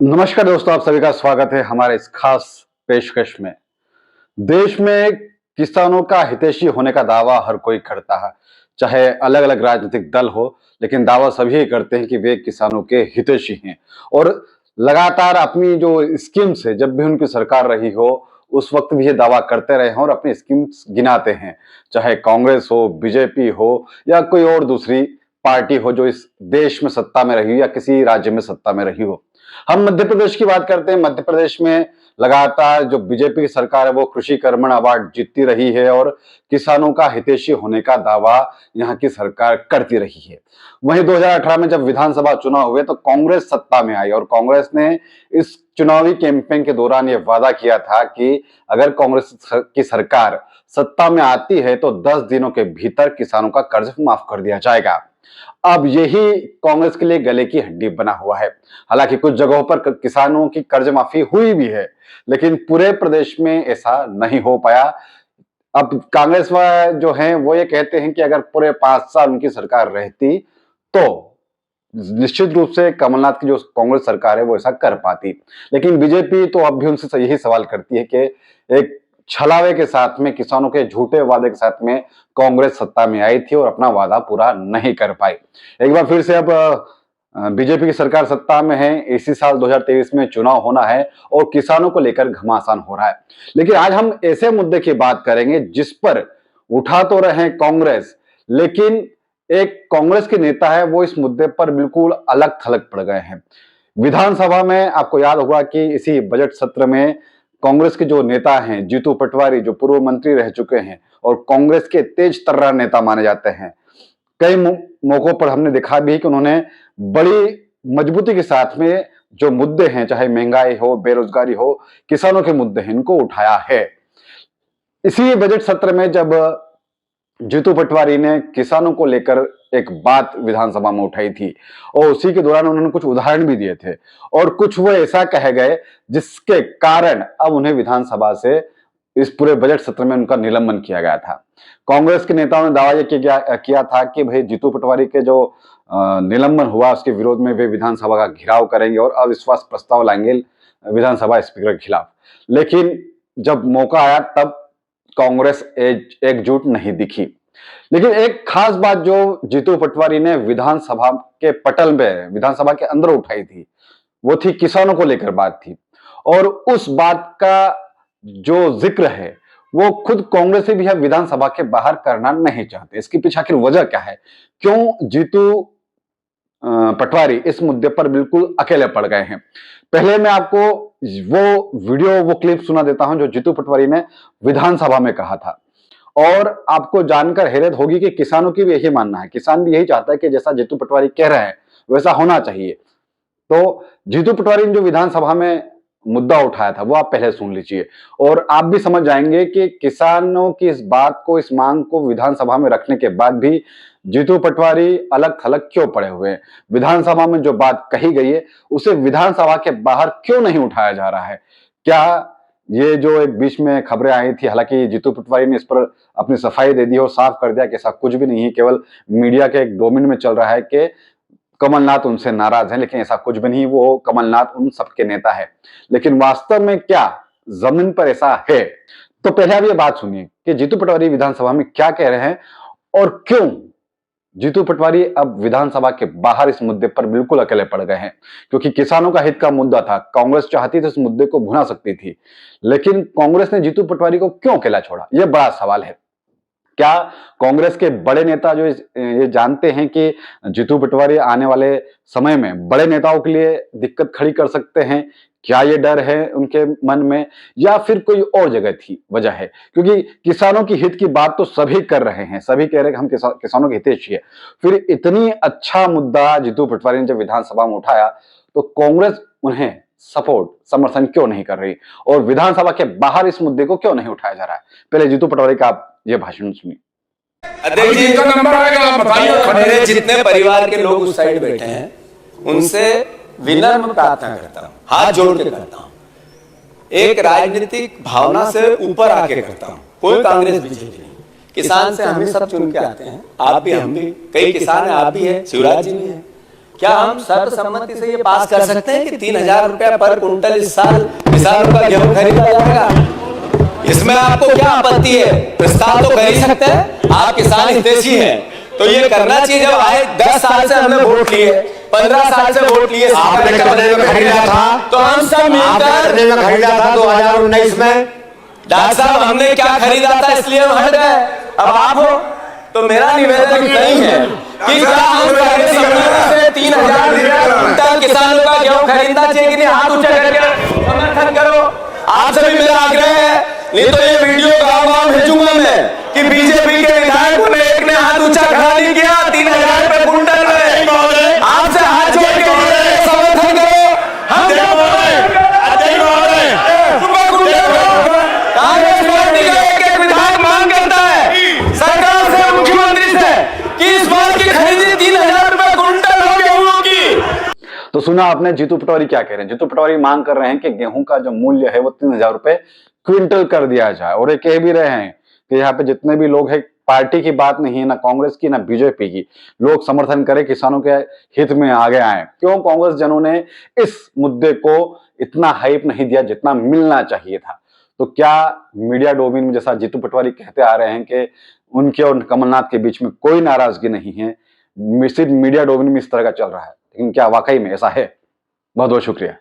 नमस्कार दोस्तों, आप सभी का स्वागत है हमारे इस खास पेशकश में। देश में किसानों का हितैषी होने का दावा हर कोई करता है, चाहे अलग-अलग राजनीतिक दल हो, लेकिन दावा सभी करते हैं कि वे किसानों के हितैषी हैं और लगातार अपनी जो स्कीम्स है, जब भी उनकी सरकार रही हो, उस वक्त भी ये दावा करते रहे हैं और अपनी स्कीम्स गिनाते हैं। चाहे कांग्रेस हो, बीजेपी हो या कोई और दूसरी पार्टी हो जो इस देश में सत्ता में रही हो या किसी राज्य में सत्ता में रही हो। हम मध्य प्रदेश की बात करते हैं। मध्य प्रदेश में लगातार जो बीजेपी की सरकार है वो कृषि कर्मण अवार्ड जीतती रही है और किसानों का हितैषी होने का दावा यहाँ की सरकार करती रही है। वहीं 2018 में जब विधानसभा चुनाव हुए तो कांग्रेस सत्ता में आई और कांग्रेस ने इस चुनावी कैंपेन के दौरान ये वादा किया था कि अगर कांग्रेस की सरकार सत्ता में आती है तो 10 दिनों के भीतर किसानों का कर्ज माफ कर दिया जाएगा। अब यही कांग्रेस के लिए गले की हड्डी बना हुआ है। हालांकि कुछ जगहों पर किसानों की कर्ज माफी हुई भी है, लेकिन पूरे प्रदेश में ऐसा नहीं हो पाया। अब कांग्रेस जो है वो ये कहते हैं कि अगर पूरे 5 साल उनकी सरकार रहती तो निश्चित रूप से कमलनाथ की जो कांग्रेस सरकार है वो ऐसा कर पाती। लेकिन बीजेपी तो अब भी उनसे यही सवाल करती है कि एक छलावे के साथ में, किसानों के झूठे वादे के साथ में कांग्रेस सत्ता में आई थी और अपना वादा पूरा नहीं कर पाई। एक बार फिर से अब बीजेपी की सरकार सत्ता में है। इसी साल 2023 में चुनाव होना है और किसानों को लेकर घमासान हो रहा है। लेकिन आज हम ऐसे मुद्दे की बात करेंगे जिस पर उठा तो रहे कांग्रेस, लेकिन एक कांग्रेस के नेता है वो इस मुद्दे पर बिल्कुल अलग थलग पड़ गए हैं। विधानसभा में आपको याद होगा कि इसी बजट सत्र में कांग्रेस के जो नेता हैं जीतू पटवारी, जो पूर्व मंत्री रह चुके हैं और कांग्रेस के तेज तर्रार नेता माने जाते हैं, कई मौकों पर हमने देखा भी कि उन्होंने बड़ी मजबूती के साथ में जो मुद्दे हैं, चाहे महंगाई हो, बेरोजगारी हो, किसानों के मुद्दे हैं, इनको उठाया है। इसी बजट सत्र में जब जीतू पटवारी ने किसानों को लेकर एक बात विधानसभा में उठाई थी और उसी के दौरान उन्होंने कुछ उदाहरण भी दिए थे और कुछ वो ऐसा कह गए जिसके कारण अब उन्हें विधानसभा से इस पूरे बजट सत्र में उनका निलंबन किया गया था। कांग्रेस के नेताओं ने दावा यह किया था कि भाई जीतू पटवारी के जो निलंबन हुआ उसके विरोध में वे विधानसभा का घेराव करेंगे और अविश्वास प्रस्ताव लाएंगे विधानसभा स्पीकर के खिलाफ। लेकिन जब मौका आया तब कांग्रेस एकजुट नहीं दिखी। लेकिन एक खास बात जो जीतू पटवारी ने विधानसभा के पटल में, विधानसभा के अंदर उठाई थी, वो थी किसानों को लेकर बात थी और उस बात का जो जिक्र है वो खुद कांग्रेस से भी है विधानसभा के बाहर करना नहीं चाहते। इसके पीछे आखिर वजह क्या है? क्यों जीतू पटवारी इस मुद्दे पर बिल्कुल अकेले पड़ गए हैं? पहले मैं आपको वो क्लिप सुना देता हूं जो जीतू पटवारी ने विधानसभा में कहा था और आपको जानकर हैरत होगी कि किसानों की भी यही मानना है। किसान भी यही चाहता है कि जैसा जीतू पटवारी कह रहे हैं वैसा होना चाहिए। तो जीतू पटवारी ने जो विधानसभा में मुद्दा उठाया था वो आप पहले सुन लीजिए और आप भी समझ जाएंगे कि किसानों की इस बात को, इस मांग को विधानसभा में रखने के बाद भी जीतू पटवारी अलग थलग क्यों पड़े हुए हैं। विधानसभा में जो बात कही गई है उसे विधानसभा के बाहर क्यों नहीं उठाया जा रहा है? क्या ये जो एक बीच में खबरें आई थी, हालांकि जीतू पटवारी ने इस पर अपनी सफाई दे दी और साफ कर दिया कि ऐसा कुछ भी नहीं है, केवल मीडिया के एक डोमेन में चल रहा है कि कमलनाथ उनसे नाराज हैं, लेकिन ऐसा कुछ भी नहीं, वो कमलनाथ उन सबके नेता है। लेकिन वास्तव में क्या जमीन पर ऐसा है? तो पहले आप ये बात सुनिए कि जीतू पटवारी विधानसभा में क्या कह रहे हैं और क्यों जीतू पटवारी अब विधानसभा के बाहर इस मुद्दे पर बिल्कुल अकेले पड़ गए हैं। क्योंकि किसानों का हित का मुद्दा था, कांग्रेस चाहती थी इस मुद्दे को भुना सकती थी, लेकिन कांग्रेस ने जीतू पटवारी को क्यों अकेला छोड़ा? यह बड़ा सवाल है। क्या कांग्रेस के बड़े नेता जो ये जानते हैं कि जीतू पटवारी आने वाले समय में बड़े नेताओं के लिए दिक्कत खड़ी कर सकते हैं? क्या ये डर है उनके मन में या फिर कोई और जगह थी वजह है? क्योंकि किसानों की हित की बात तो सभी कर रहे हैं, सभी कह रहे हैं कि हम किसानों के हितैषी है। फिर इतनी अच्छा मुद्दा जीतू पटवारी ने जब विधानसभा में उठाया तो कांग्रेस उन्हें समर्थन क्यों नहीं कर रही और विधानसभा के बाहर इस मुद्दे को क्यों नहीं उठाया जा रहा है? पहले जीतू पटवारी का आप ये भाषण सुनिए। अध्यक्ष जी का नंबर आएगा, आप बताइए। मेरे जितने परिवार के लोग उस साइड बैठे हैं उनसे विनम्र प्रार्थना करता हूं, हाथ जोड़ के करता हूं, एक राजनीतिक भावना से ऊपर आके करता हूं। कोई कांग्रेस बीजेपी नहीं, किसान से हम ही सब चुन के आते हैं, आप भी, हम भी, कई किसान हैं, आप भी है, शिवराज जी भी है। क्या हम सर्वसम्मति से ये पास कर सकते हैं कि 3,000 रुपया पर कुंटल इस साल किसानों का गेहूं खरीदा जाएगा? इसमें आपको क्या आपत्ति है? प्रस्ताव तो कर ही सकते हैं, आप किसान हितैषी हैं, तो ये करना चाहिए। जब आए 10 साल से हमने वोट लिए, 15 साल से वोट लिए, आपने कितने में खरीदा था? तो हम सब मिलकर कितने में खरीदा था 2019 में? डॉक्टर साहब हमने क्या खरीदा था इसलिए हम हट गए, अब आप हो। तो मेरा निवेदन नहीं है कि क्या हम पहले से 3,000 कुंटल किसानों का गेहूं खरीदना चाहिए कि नहीं, हाथ ऊंचा करके समर्थन करो। आपसे भी मेरा आग्रह है, नहीं तो ये वीडियो गाँव-गाँव भेजूंगा मैं कि बीजेपी के विधायकों ने एक ने हाथ ऊंचा खड़ा नहीं किया 3,000 रुपए कुंटल में। आपसे हाथ जोड़ के समर्थन करो। हम कांग्रेस पार्टी का एक विधायक मांग करता है सरकार से, मुख्यमंत्री से कि इस बार की खरीदी 3,000 रुपए कुंटल हो गेहूं की। तो सुना आपने जीतू पटवारी क्या कह रहे हैं। जीतू पटवारी मांग कर रहे हैं कि गेहूं का जो मूल्य है वो 3,000 रुपए क्विंटल कर दिया जाए, और ये कह भी रहे हैं कि यहाँ पे जितने भी लोग हैं, पार्टी की बात नहीं है, ना कांग्रेस की ना बीजेपी की, लोग समर्थन करें, किसानों के हित में आगे आए। क्यों कांग्रेस जनों ने इस मुद्दे को इतना हाइप नहीं दिया जितना मिलना चाहिए था? तो क्या मीडिया डोमेन में, जैसा जीतू पटवारी कहते आ रहे हैं कि उनके और कमलनाथ के बीच में कोई नाराजगी नहीं है, सिर्फ मीडिया डोमेन में इस तरह का चल रहा है, लेकिन क्या वाकई में ऐसा है? बहुत बहुत शुक्रिया।